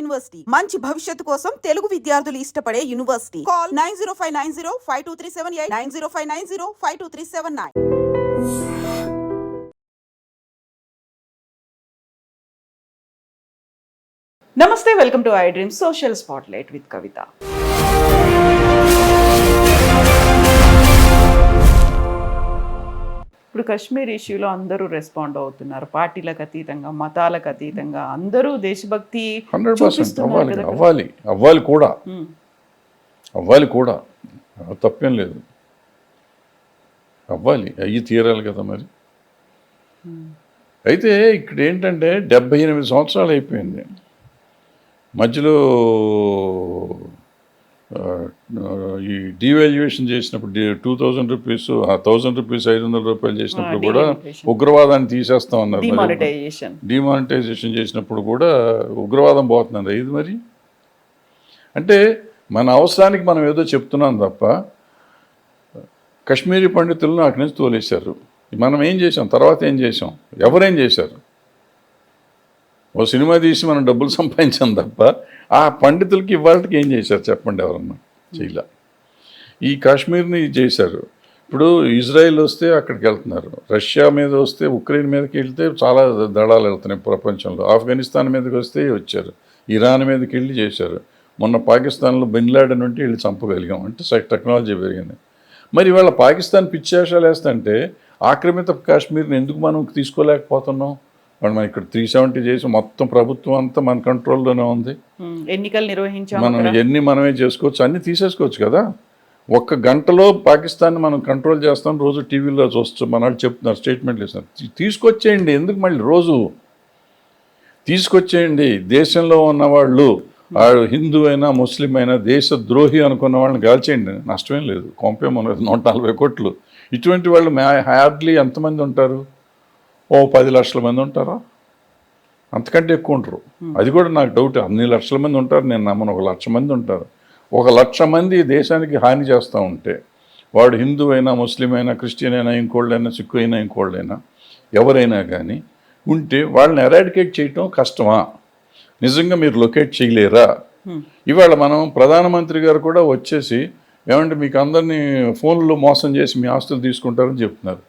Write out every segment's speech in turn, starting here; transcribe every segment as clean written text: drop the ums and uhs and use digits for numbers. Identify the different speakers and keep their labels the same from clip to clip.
Speaker 1: University మంచి భవిష్యత్తు కోసం తెలుగు విద్యార్థులు ఇష్టపడే యూనివర్సిటీ. కాల్ 9059052378 9059052379.
Speaker 2: నమస్తే, welcome to I dream social spotlight with Kavitha. ఇప్పుడు కశ్మీర్ ఇష్యూలో అందరూ రెస్పాండ్ అవుతున్నారు, పార్టీలకు అతీతంగా, మతాలకు అతీతంగా అందరూ దేశభక్తి
Speaker 3: 100% అవ్వాలి కూడా తప్పేం లేదు. అవ్వాలి, అయ్యి తీరాలి కదా మరి. అయితే ఇక్కడ ఏంటంటే 78 సంవత్సరాలు అయిపోయింది. మధ్యలో ఈ డివాల్యుయేషన్ చేసినప్పుడు 2000 రూపీస్ 1000 రూపీస్ 500 రూపాయలు చేసినప్పుడు కూడా ఉగ్రవాదాన్ని తీసేస్తా ఉన్నారు. డిమానిటైజేషన్ చేసినప్పుడు కూడా ఉగ్రవాదం పోతున్నారు. ఇది మరి అంటే మన అవసరానికి మనం ఏదో చెప్తున్నాం తప్ప కశ్మీరీ పండితులను అక్కడి నుంచి తోలేశారు. మనం ఏం చేసాం, తర్వాత ఏం చేసాం, ఎవరేం చేశారు? ఓ సినిమా తీసి మనం డబ్బులు సంపాదించాం తప్ప ఆ పండితులకి ఇవాళకి ఏం చేశారు చెప్పండి? ఎవరన్నా చేయలే. ఈ కాశ్మీర్ని చేశారు. ఇప్పుడు ఇజ్రాయిల్ వస్తే అక్కడికి వెళ్తున్నారు, రష్యా మీద వస్తే ఉక్రెయిన్ మీదకి వెళ్తే చాలా దళాలు వెళ్తున్నాయి ప్రపంచంలో. ఆఫ్ఘనిస్తాన్ మీదకి వస్తే వచ్చారు, ఇరాన్ మీదకి వెళ్ళి చేశారు. మొన్న పాకిస్తాన్లో బిన్ లాడెన్ ఉంటే వెళ్ళి చంపగలిగాం. అంటే టెక్నాలజీ పెరిగింది. మరి ఇవాళ పాకిస్తాన్ పిచ్చేషాలు వేస్తుంటే ఆక్రమిత కాశ్మీర్ని ఎందుకు మనం తీసుకోలేకపోతున్నాం? మనం ఇక్కడ 370 చేసి మొత్తం ప్రభుత్వం అంతా మన కంట్రోల్లోనే ఉంది.
Speaker 2: ఎన్నికలు నిర్వహించాం,
Speaker 3: మనమే చేసుకోవచ్చు, అన్ని తీసేసుకోవచ్చు కదా. ఒక్క గంటలో పాకిస్తాన్ని మనం కంట్రోల్ చేస్తాం. రోజు టీవీలో చూస్తాం, మన వాళ్ళు చెప్తున్నారు, స్టేట్మెంట్లు ఇస్తున్నారు. తీసుకొచ్చేయండి, ఎందుకు మళ్ళీ రోజు తీసుకొచ్చేయండి. దేశంలో ఉన్నవాళ్ళు హిందూ అయినా ముస్లిం అయినా దేశద్రోహి అనుకున్న వాళ్ళని కాల్చేయండి, నష్టమేం లేదు. కొంపేమన్నది 140 కోట్లు. ఇటువంటి వాళ్ళు హార్డ్లీ ఎంతమంది ఉంటారు? ఓ 10 లక్షల మంది ఉంటారా? అంతకంటే ఎక్కువ ఉంటారు. అది కూడా నాకు డౌట్. అన్ని లక్షల మంది ఉంటారు నేను నమ్మను. 1 లక్ష మంది ఉంటారు. 1 లక్ష మంది దేశానికి హాని చేస్తూ ఉంటే వాడు హిందూ అయినా ముస్లిం అయినా క్రిస్టియన్ అయినా ఇంకోళ్ళైనా సిక్కు అయినా ఇంకోళ్ళైనా ఎవరైనా కానీ ఉంటే వాళ్ళని ఎరాడికేట్ చేయటం కష్టమా? నిజంగా మీరు లొకేట్ చేయలేరా? ఇవాళ మనం ప్రధానమంత్రి గారు కూడా వచ్చేసి ఏమంటే మీకు అందరినీ ఫోన్లో మోసం చేసి మీ ఆస్తులు తీసుకుంటారని చెప్తున్నారు.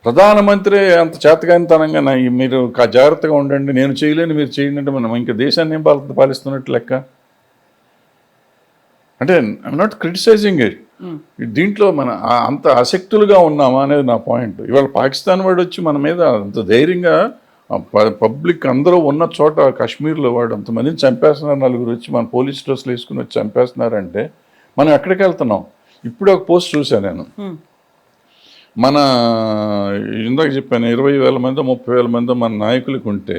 Speaker 3: ప్రధానమంత్రి అంత చేతకానితనంగా మీరు జాగ్రత్తగా ఉండండి, నేను చేయలేని మీరు చేయండి అంటే మనం ఇంకా దేశాన్ని ఏం పాలిస్తున్నట్టు లెక్క. అంటే ఐఎమ్ నాట్ క్రిటిసైజింగ్ ఇట్. దీంట్లో మన అంత ఆసక్తులుగా ఉన్నామా అనేది నా పాయింట్. ఇవాళ పాకిస్తాన్ వాడు వచ్చి మన మీద అంత ధైర్యంగా పబ్లిక్ అందరూ ఉన్న చోట కాశ్మీర్లో వాడు అంతమందిని చంపేస్తున్నారు. 4 వచ్చి మన పోలీస్ డ్రెస్లు వేసుకుని వచ్చి చంపేస్తున్నారంటే మనం ఎక్కడికి వెళ్తున్నాం? ఇప్పుడు ఒక పోస్ట్ చూశాను నేను. మన ఇందాక చెప్పాను 20,000 మంది 30,000 మంది మన నాయకులకు ఉంటే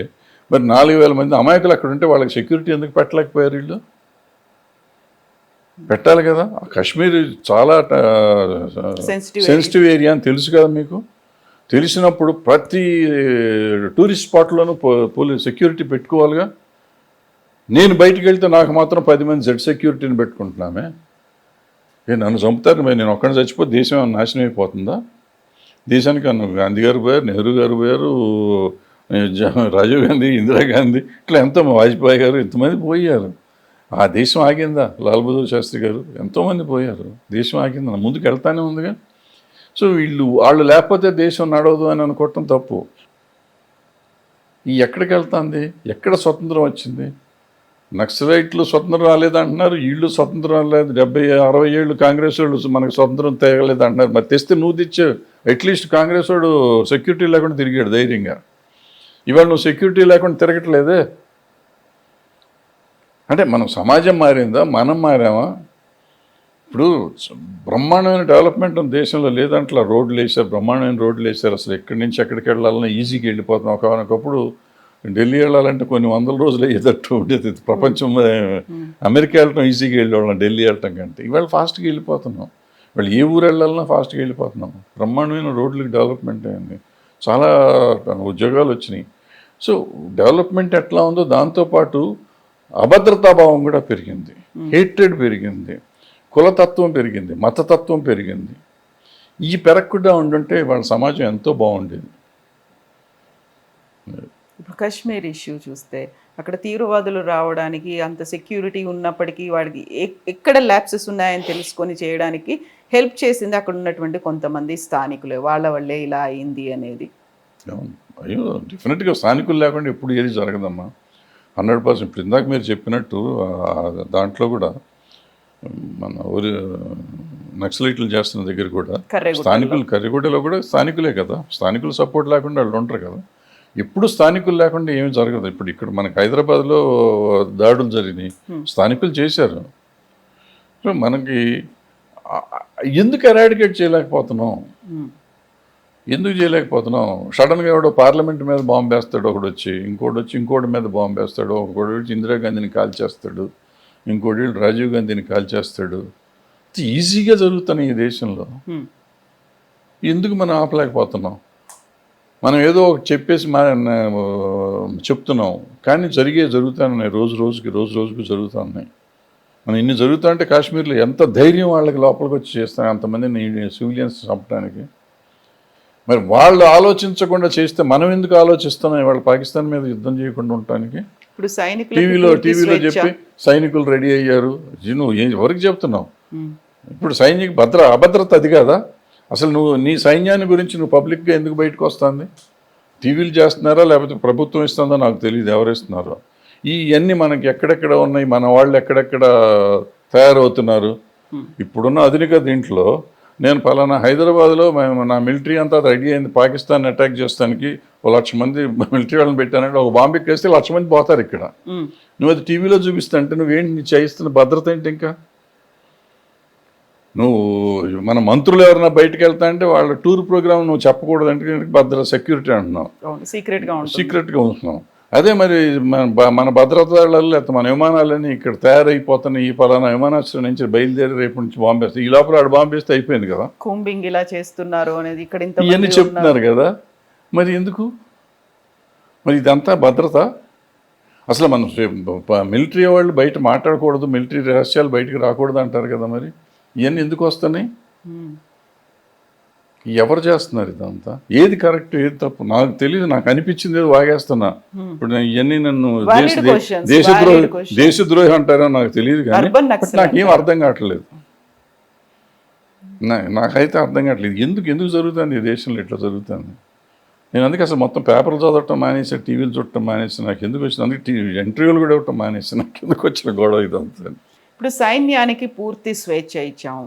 Speaker 3: మరి 4,000 మంది అమాయకులు అక్కడ ఉంటే వాళ్ళకి సెక్యూరిటీ ఎందుకు పెట్టలేకపోయారు? వీళ్ళు పెట్టాలి కదా. కాశ్మీర్ చాలా సెన్సిటివ్ ఏరియా అని తెలుసు కదా మీకు. తెలిసినప్పుడు ప్రతి టూరిస్ట్ స్పాట్లోనూ సెక్యూరిటీ పెట్టుకోవాలిగా. నేను బయటికి వెళ్తే నాకు మాత్రం 10 మంది జెడ్ సెక్యూరిటీని పెట్టుకుంటున్నామే. నన్ను చంపుతారు, నేను ఒక్కడిని చచ్చిపోతే దేశం ఏమైనా నాశనం అయిపోతుందా? దేశానికి గాంధీ గారు పోయారు, నెహ్రూ గారు పోయారు, రాజీవ్ గాంధీ, ఇందిరాగాంధీ, ఇట్లా ఎంతో వాజ్పేయి గారు, ఎంతమంది పోయారు. ఆ దేశం ఆగిందా? లాల్ బహదూర్ శాస్త్రి గారు, ఎంతోమంది పోయారు. దేశం ఆగిందా? ముందుకు వెళ్తానే ఉందిగా. సో వాళ్ళు లేకపోతే దేశం నడవదు అని అనుకోవటం తప్పు. ఎక్కడికి వెళ్తుంది? ఎక్కడ స్వతంత్రం వచ్చింది? నక్సలైట్లు స్వతంత్రం రాలేదంటున్నారు, వీళ్ళు స్వతంత్రం రాలేదు. 70-60 ఏళ్ళు కాంగ్రెస్ వాళ్ళు మనకు స్వతంత్రం తేగలేదు అంటున్నారు. మరి తెస్తే నువ్వు తెచ్చావు. అట్లీస్ట్ కాంగ్రెస్ వాడు సెక్యూరిటీ లేకుండా తిరిగాడు ధైర్యంగా. ఇవాళ నువ్వు సెక్యూరిటీ లేకుండా తిరగట్లేదే. అంటే మనం సమాజం మారిందా, మనం మారామా? ఇప్పుడు బ్రహ్మాండమైన డెవలప్మెంట్ దేశంలో లేదంటే రోడ్లు వేసారు, బ్రహ్మాండమైన రోడ్లు వేసారు. అసలు ఎక్కడి నుంచి ఎక్కడికి వెళ్ళాలన్నా ఈజీగా వెళ్ళిపోతున్నాం. ఒకనొకప్పుడు ఢిల్లీ వెళ్ళాలంటే కొన్ని 100 రోజులు అయ్యేటట్టు ఉండేది. ప్రపంచం అమెరికా వెళ్ళటం ఈజీగా వెళ్ళేవాళ్ళం ఢిల్లీ వెళ్ళటం కంటే. ఇవాళ ఫాస్ట్గా వెళ్ళిపోతున్నాం. వాళ్ళు ఏ ఊరు వెళ్ళాలన్నా ఫాస్ట్గా వెళ్ళిపోతున్నాం. బ్రహ్మాండమైన రోడ్లకి డెవలప్మెంట్ అయింది, చాలా ఉద్యోగాలు వచ్చినాయి. సో డెవలప్మెంట్ ఎట్లా ఉందో దాంతోపాటు అభద్రతాభావం కూడా పెరిగింది, హేట్రెడ్ పెరిగింది, కులతత్వం పెరిగింది, మతతత్వం పెరిగింది. ఈ పెరగకుండా ఉండుంటే వాళ్ళ సమాజం ఎంతో బాగుండేది.
Speaker 2: ఇప్పుడు కశ్మీర్ ఇష్యూ చూస్తే అక్కడ తీవ్రవాదులు రావడానికి అంత సెక్యూరిటీ ఉన్నప్పటికీ వాడికి ఎక్కడ ల్యాప్సెస్ ఉన్నాయని తెలుసుకొని చేయడానికి హెల్ప్ చేసింది అక్కడ ఉన్నటువంటి కొంతమంది స్థానికులే, వాళ్ళ వల్లే ఇలా అయింది అనేది.
Speaker 3: అయ్యో డెఫినెట్గా స్థానికులు లేకుండా ఎప్పుడు ఏది జరగదమ్మా. 100%. ఇప్పుడు ఇందాక మీరు చెప్పినట్టు దాంట్లో కూడా మన ఊరి నక్సలైట్లు చేస్తున్న దగ్గర కూడా స్థానికులు, కర్రిగూడలో కూడా స్థానికులే కదా, స్థానికులు సపోర్ట్ లేకుండా వాళ్ళు ఉంటారు కదా. ఎప్పుడు స్థానికులు లేకుండా ఏమీ జరగదు. ఇప్పుడు ఇక్కడ మనకి హైదరాబాద్లో దాడులు జరిగినాయి, స్థానికులు చేశారు. సో మనకి ఎందుకు ఎరాడికేట్ చేయలేకపోతున్నాం, ఎందుకు చేయలేకపోతున్నాం? సడన్గా ఎవడో పార్లమెంట్ మీద బాంబు వేస్తాడు, ఒకడు వచ్చి ఇంకోటి మీద బాంబు వేస్తాడు, ఒకడు వచ్చి ఇందిరాగాంధీని కాల్చేస్తాడు, ఇంకోటి రాజీవ్ గాంధీని కాల్చేస్తాడు. ఈజీగా జరుగుతున్నాయి ఈ దేశంలో. ఎందుకు మనం ఆపలేకపోతున్నాం? మనం ఏదో ఒకటి చెప్పేసి చెప్తున్నాం, కానీ జరుగుతున్నాయి, రోజు రోజుకి జరుగుతూ ఉన్నాయి. మనం ఇన్ని జరుగుతా అంటే కాశ్మీర్లో ఎంత ధైర్యం వాళ్ళకి లోపలికి వచ్చి చేస్తాం అంతమందిని సివిలియన్స్ చంపడానికి. మరి వాళ్ళు ఆలోచించకుండా చేస్తే మనం ఎందుకు ఆలోచిస్తున్నాం ఇవాళ పాకిస్తాన్ మీద యుద్ధం చేయకుండా ఉండటానికి?
Speaker 2: ఇప్పుడు
Speaker 3: టీవీలో చెప్పి సైనికులు రెడీ అయ్యారు, నువ్వు ఎవరికి చెప్తున్నావు? ఇప్పుడు అభద్రత అది కాదా అసలు? నువ్వు నీ సైన్యాన్ని గురించి నువ్వు పబ్లిక్గా ఎందుకు బయటకు వస్తుంది? టీవీలు చేస్తున్నారా లేకపోతే ప్రభుత్వం ఇస్తుందో నాకు తెలియదు ఎవరు ఇస్తున్నారో. ఇవన్నీ మనకి ఎక్కడెక్కడ ఉన్నాయి, మన వాళ్ళు ఎక్కడెక్కడ తయారవుతున్నారు. ఇప్పుడున్న ఆధునిక దీంట్లో నేను పలానా హైదరాబాద్లో నా మిలిటరీ అంతా రెడీ అయింది పాకిస్తాన్ అటాక్ చేస్తానికి, 1,00,000 మంది మిలిటరీ వాళ్ళని పెట్టానంటే ఒక బాంబు వేస్తే 1,00,000 మంది పోతారు ఇక్కడ. నువ్వు అది టీవీలో చూపిస్తా అంటే నువ్వేంటి నీ చేయిస్తున్న భద్రత ఏంటి? ఇంకా నువ్వు మన మంత్రులు ఎవరైనా బయటకు వెళ్తా అంటే వాళ్ళ టూర్ ప్రోగ్రామ్ నువ్వు చెప్పకూడదు అంటే సెక్యూరిటీ అంటున్నావు, సీక్రెట్గా ఉంటున్నావు. అదే మరి మన భద్రత లేకపోతే మన విమానాలన్నీ ఇక్కడ తయారైపోతున్నాయి, ఈ పలానా విమానాశ్రయం నుంచి బయలుదేరి రేపు నుంచి బాంబు వేస్తే ఈ లోపల ఆడు బాంబు వేస్తే అయిపోయింది కదా.
Speaker 2: కూంబింగ్ ఇలా చేస్తున్నారు అనేది ఇక్కడ
Speaker 3: ఇవన్నీ చెప్తున్నారు కదా. మరి ఎందుకు మరి ఇదంతా భద్రత? అసలు మనం మిలిటరీ వాళ్ళు బయట మాట్లాడకూడదు, మిలిటరీ రహస్యాలు బయటకు రాకూడదు అంటారు కదా. మరి ఇవన్నీ ఎందుకు వస్తున్నాయి? ఎవరు చేస్తున్నారు ఇదంతా? ఏది కరెక్ట్ ఏది తప్పు నాకు తెలియదు. నాకు అనిపించింది ఏదో వాగేస్తున్నా. ఇప్పుడు ఇవన్నీ నన్ను దేశద్రోహి అంటారో నాకు తెలియదు, కానీ నాకేం అర్థం కావట్లేదు. నాకైతే అర్థం కావట్లేదు ఎందుకు జరుగుతుంది ఈ దేశంలో ఇట్లా జరుగుతుంది. నేను అందుకే అసలు మొత్తం పేపర్లు చదవటం మానేసి, టీవీలు చూడటం మానేసి, నాకు ఎందుకు వచ్చింది అందుకే ఇంటర్వ్యూలు కూడా ఇవ్వటం మానేసి, నాకు ఎందుకు వచ్చిన గొడవ ఇదంతా.
Speaker 2: ఇప్పుడు సైన్యానికి పూర్తి స్వేచ్ఛ ఇచ్చాము,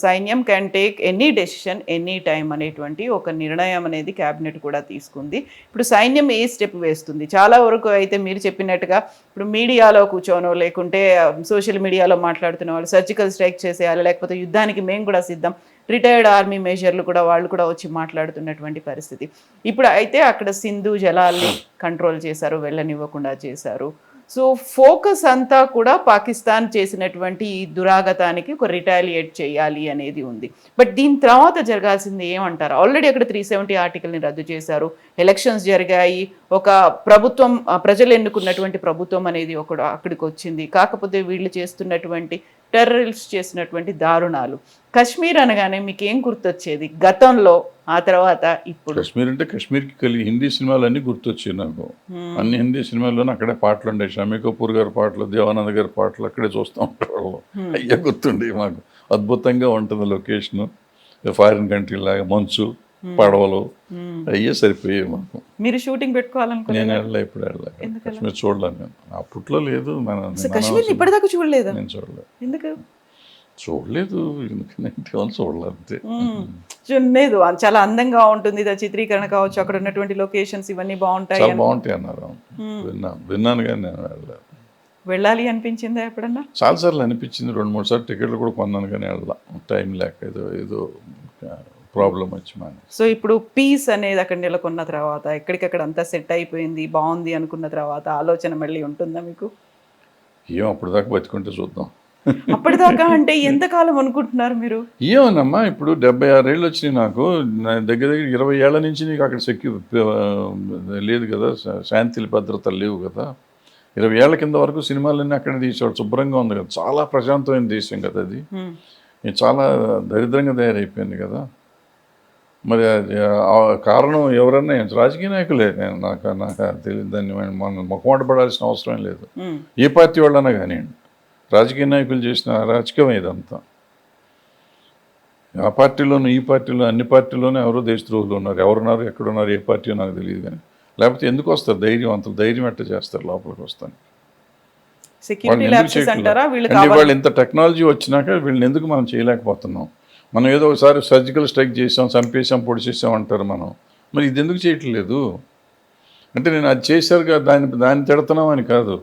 Speaker 2: సైన్యం can take any decision any time అనేటువంటి ఒక నిర్ణయం అనేది క్యాబినెట్ కూడా తీసుకుంది. ఇప్పుడు సైన్యం ఏ స్టెప్ వేస్తుంది? చాలా వరకు అయితే మీరు చెప్పినట్టుగా ఇప్పుడు మీడియాలో కూర్చోనో లేకుంటే సోషల్ మీడియాలో మాట్లాడుతున్న వాళ్ళు సర్జికల్ స్ట్రైక్ చేసేయాలి, లేకపోతే యుద్ధానికి మేము కూడా సిద్ధం, రిటైర్డ్ ఆర్మీ మేజర్లు కూడా వాళ్ళు కూడా వచ్చి మాట్లాడుతున్నటువంటి పరిస్థితి. ఇప్పుడు అయితే అక్కడ సింధు జలాల్ని కంట్రోల్ చేశారు, వెళ్ళనివ్వకుండా చేశారు. సో ఫోకస్ అంతా కూడా పాకిస్తాన్ చేసినటువంటి ఈ దురాగతానికి ఒక రిటాలియేట్ చేయాలి అనేది ఉంది. బట్ దీని తర్వాత జరగాల్సింది ఏమంటారు? ఆల్రెడీ అక్కడ 370 ఆర్టికల్ని రద్దు చేశారు, ఎలక్షన్స్ జరిగాయి, ఒక ప్రభుత్వం, ప్రజలు ఎన్నుకున్నటువంటి ప్రభుత్వం అనేది అక్కడికి వచ్చింది. కాకపోతే వీళ్ళు చేస్తున్నటువంటి టెర్రరిస్ట్ చేసినటువంటి దారుణాలు, కశ్మీర్ అనగానే మీకు ఏం గుర్తొచ్చేది గతంలో, ఆ తర్వాత ఇప్పుడు?
Speaker 3: కశ్మీర్ అంటే కశ్మీర్కి కలిగి హిందీ సినిమాలు అన్నీ గుర్తొచ్చాయి నాకు. అన్ని హిందీ సినిమాల్లోనే అక్కడే పాటలు ఉండే, షమీ కపూర్ గారి పాటలు, దేవానంద్ గారి పాటలు అక్కడే చూస్తూ ఉంటారు. అయ్యే గుర్తుండే మాకు. అద్భుతంగా ఉంటుంది లొకేషన్, ఫారిన్ కంట్రీ లాగా, మంచు, పడవలు అయ్యే సరిపోయాయి మాకు.
Speaker 2: మీరు షూటింగ్ పెట్టుకోవాలనుకున్నా?
Speaker 3: నేను వెళ్ళా, ఇప్పుడు వెళ్ళా కశ్మీర్ చూడలేను. నేను అప్పట్లో లేదు,
Speaker 2: కశ్మీర్ ఇప్పటిదాకా చూడలేదు.
Speaker 3: నేను చూడలేదు.
Speaker 2: ఎందుకు
Speaker 3: చూడలేదు? చూడలేదు అంతే.
Speaker 2: చూడలేదు. చాలా అందంగా ఉంటుంది చిత్రీకరణ కావచ్చు, అక్కడ ఉన్నటువంటి లొకేషన్స్ ఇవన్నీ బాగుంటాయి,
Speaker 3: బాగుంటాయి అన్నారు. విన్నాను కానీ నేను వెళ్ళలేదు.
Speaker 2: వెళ్ళాలి అనిపించిందా ఎప్పుడన్నా?
Speaker 3: చాలాసార్లు అనిపించింది, 2-3 సార్లు టికెట్లు కూడా కొన్నాను కానీ వెళ్ళా, టైం లేక ఏదో ప్రాబ్లం వచ్చి మానే.
Speaker 2: సో ఇప్పుడు పీస్ అనేది అక్కడ నెలకొన్న తర్వాత, ఎక్కడికక్కడ అంతా సెట్ అయిపోయింది, బాగుంది అనుకున్న తర్వాత ఆలోచన మళ్ళీ ఉంటుందా మీకు?
Speaker 3: ఏం అప్పటిదాకా బతుకుంటే చూద్దాం.
Speaker 2: అప్పటిదాకా అంటే ఎంతకాలం అనుకుంటున్నారు మీరు?
Speaker 3: ఏమోనమ్మా, ఇప్పుడు 76 ఏళ్ళు వచ్చినాయి నాకు. దగ్గర 20 ఏళ్ల నుంచి నీకు అక్కడ లేదు కదా, శాంతి భద్రతలు లేవు కదా. 20 ఏళ్ల కింద వరకు సినిమాలన్నీ అక్కడ తీసేవాడు, శుభ్రంగా ఉంది కదా, చాలా ప్రశాంతమైన దేశం కదా అది. చాలా దరిద్రంగా తయారైపోయింది కదా. మరి అది ఆ కారణం ఎవరన్నా రాజకీయ నాయకులే. నాకు తెలియదు, దాన్ని మనం మొక్కమాట పడాల్సిన అవసరం లేదు. ఏ పార్టీ వాళ్ళన్నా కానివ్వండి, రాజకీయ నాయకులు చేసిన అరాచకం ఇదంతా. ఆ పార్టీలోనూ ఈ పార్టీలో అన్ని పార్టీలోనే ఎవరో దేశద్రోహులు ఉన్నారు. ఎవరున్నారు, ఎక్కడున్నారు, ఏ పార్టీ నాకు తెలియదు. కానీ లేకపోతే ఎందుకు వస్తారు ధైర్యం, అంత ధైర్యం ఎట్ట చేస్తారు లోపలికి వస్తాను?
Speaker 2: సెక్యూరిటీ ల్యాబ్సెస్ అంటారా వీళ్ళు?
Speaker 3: వాళ్ళు ఇంత టెక్నాలజీ వచ్చినాక వీళ్ళని ఎందుకు మనం చేయలేకపోతున్నాం? మనం ఏదో ఒకసారి సర్జికల్ స్ట్రైక్ చేసాం, చంపేసాం, పొడిచేసాం అంటారు మనం. మరి ఇది ఎందుకు చేయట్లేదు అంటే, నేను అది చేశారు కదా దాన్ని తిడుతున్నాం అని కాదు.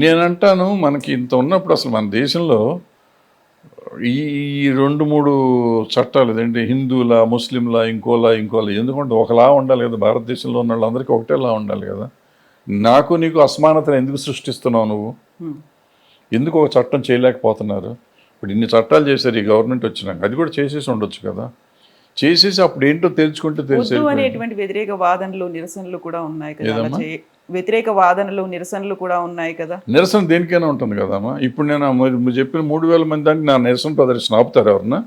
Speaker 3: నేనంటాను, మనకి ఇంత ఉన్నప్పుడు అసలు మన దేశంలో ఈ 2-3 చట్టాలు ఏంటి, హిందువులా, ముస్లింలా, ఇంకోలా ఎందుకంటే ఒకలా ఉండాలి కదా. భారతదేశంలో ఉన్న వాళ్ళందరికీ ఒకటేలా ఉండాలి కదా. నాకు నీకు అసమానతను ఎందుకు సృష్టిస్తున్నావు నువ్వు? ఎందుకు ఒక చట్టం చేయలేకపోతున్నారు? ఇప్పుడు ఇన్ని చట్టాలు చేశారు ఈ గవర్నమెంట్ వచ్చినాక, అది కూడా చేసేసి ఉండొచ్చు కదా. చేసేసి అప్పుడు ఏంటో తెలుసుకుంటే తెలిసే.
Speaker 2: అనేటువంటి వ్యతిరేక వాదనలు నిరసనలు కూడా ఉన్నాయి కదా. వ్యతిరేక వాదనలు నిరసనలు కూడా ఉన్నాయి కదా. నిరసన
Speaker 3: దేనికైనా ఉంటుంది కదమ్మా. ఇప్పుడు నేను మీరు చెప్పిన 3,000 మంది దానికి నా నిరసన ప్రదర్శన ఆపుతారు ఎవరన్నా?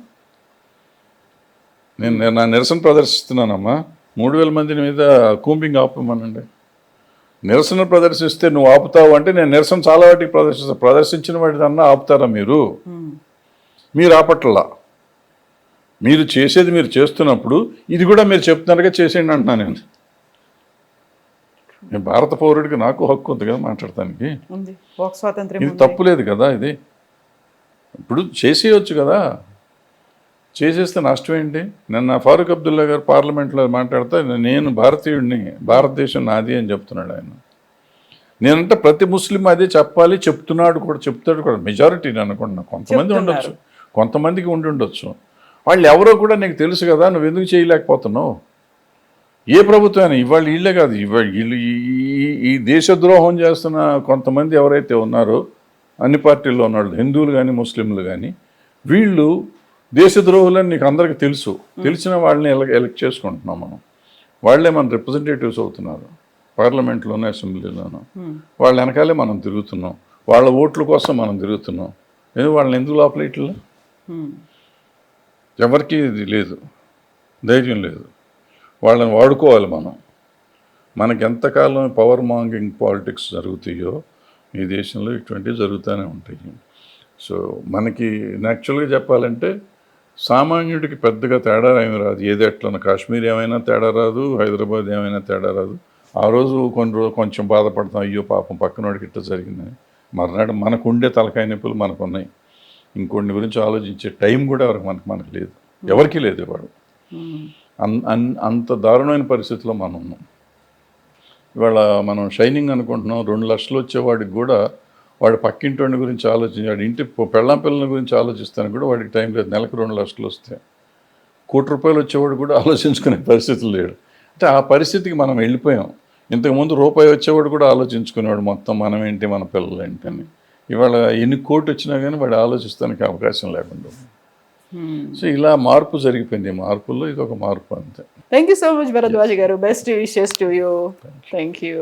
Speaker 3: నేను నా నిరసన ప్రదర్శిస్తున్నానమ్మా. 3,000 మంది మీద కూంబింగ్ ఆపమనండి. నిరసన ప్రదర్శిస్తే నువ్వు ఆపుతావు అంటే నేను నిరసన చాలా వాటికి ప్రదర్శించిన వాటిదన్నా ఆపుతారా మీరు ఆపట్లా. మీరు చేసేది మీరు చేస్తున్నప్పుడు ఇది కూడా మీరు చెప్తున్నారుగా చేసేయండి అంటున్నా నేను భారత పౌరుడికి నాకు హక్కు ఉంది కదా మాట్లాడటానికి. ఇది తప్పులేదు కదా. ఇది ఇప్పుడు చేసేయచ్చు కదా. చేసేస్తే నష్టం ఏంటి? నిన్న ఫారూక్ అబ్దుల్లా గారు పార్లమెంట్లో మాట్లాడితే నేను భారతీయుడిని, భారతదేశం నాది అని చెప్తున్నాడు ఆయన. నేనంటే ప్రతి ముస్లిం అదే చెప్పాలి, చెప్తాడు కూడా. మెజారిటీ నేను అనుకుంటున్నా. కొంతమంది ఉండొచ్చు, కొంతమందికి ఉండొచ్చు. వాళ్ళు ఎవరో కూడా నీకు తెలుసు కదా, నువ్వు ఎందుకు చేయలేకపోతున్నావు? ఏ ప్రభుత్వం ఇవాళ వీళ్ళే కాదు, వీళ్ళు ఈ దేశద్రోహం చేస్తున్న కొంతమంది ఎవరైతే ఉన్నారో అన్ని పార్టీల్లో ఉన్నాడు, హిందువులు కానీ ముస్లింలు కానీ, వీళ్ళు దేశద్రోహులని నీకు అందరికీ తెలుసు. తెలిసిన వాళ్ళని ఎలక్ట్ చేసుకుంటున్నాం మనం. వాళ్ళే మన రిప్రజెంటేటివ్స్ అవుతున్నారు పార్లమెంట్లోనూ, అసెంబ్లీలోనూ. వాళ్ళ వెనకాలే మనం తిరుగుతున్నాం, వాళ్ళ ఓట్ల కోసం మనం తిరుగుతున్నాం. వాళ్ళని ఎందుకు లోపల ఇట్లా? ఎవరికి ఇది లేదు, ధైర్యం లేదు. వాళ్ళని వాడుకోవాలి మనం. మనకి ఎంతకాలం పవర్ మాంగింగ్ పాలిటిక్స్ జరుగుతాయో ఈ దేశంలో ఇటువంటివి జరుగుతూనే ఉంటాయి. సో మనకి యాక్చువల్గా చెప్పాలంటే సామాన్యుడికి పెద్దగా తేడా ఏమి రాదు. ఏది ఎట్లా కాశ్మీర్ ఏమైనా తేడా రాదు, హైదరాబాద్ ఏమైనా తేడా రాదు. ఆ రోజు కొంచెం బాధపడతాం, అయ్యో పాపం పక్కనోడికి ఇట్లా జరిగిందని. మర్నాడు మనకు ఉండే తలకాయ నొప్పులు మనకు ఉన్నాయి. ఇంకొన్ని గురించి ఆలోచించే టైం కూడా మనకు లేదు, ఎవరికీ లేదు. వాడు అంత దారుణమైన పరిస్థితిలో మనం ఉన్నాం. ఇవాళ మనం షైనింగ్ అనుకుంటున్నాం. 2 లక్షలు వచ్చేవాడికి కూడా వాడు పక్కింటి గురించి ఆలోచించాడు, ఇంటి పెళ్ళాం పిల్లల గురించి ఆలోచిస్తానికి కూడా వాడికి టైం లేదు. నెలకు 2 లక్షలు వస్తే ₹1 కోటి వచ్చేవాడు కూడా ఆలోచించుకునే పరిస్థితులు లేడు. అంటే ఆ పరిస్థితికి మనం వెళ్ళిపోయాం. ఇంతకుముందు రూపాయి వచ్చేవాడు కూడా ఆలోచించుకునేవాడు మొత్తం మనం ఏంటి, మన పిల్లలు ఏంటి అని. ఇవాళ ఎన్ని కోటి వచ్చినా కానీ వాడు ఆలోచిస్తానికి అవకాశం లేకుండా. సో ఇలా మార్పు జరిగిపోయింది. మార్పుల్లో ఇది ఒక మార్పు అంతే.
Speaker 2: Thank you so much Bharadwaj garu. Best wishes to you. Thank you.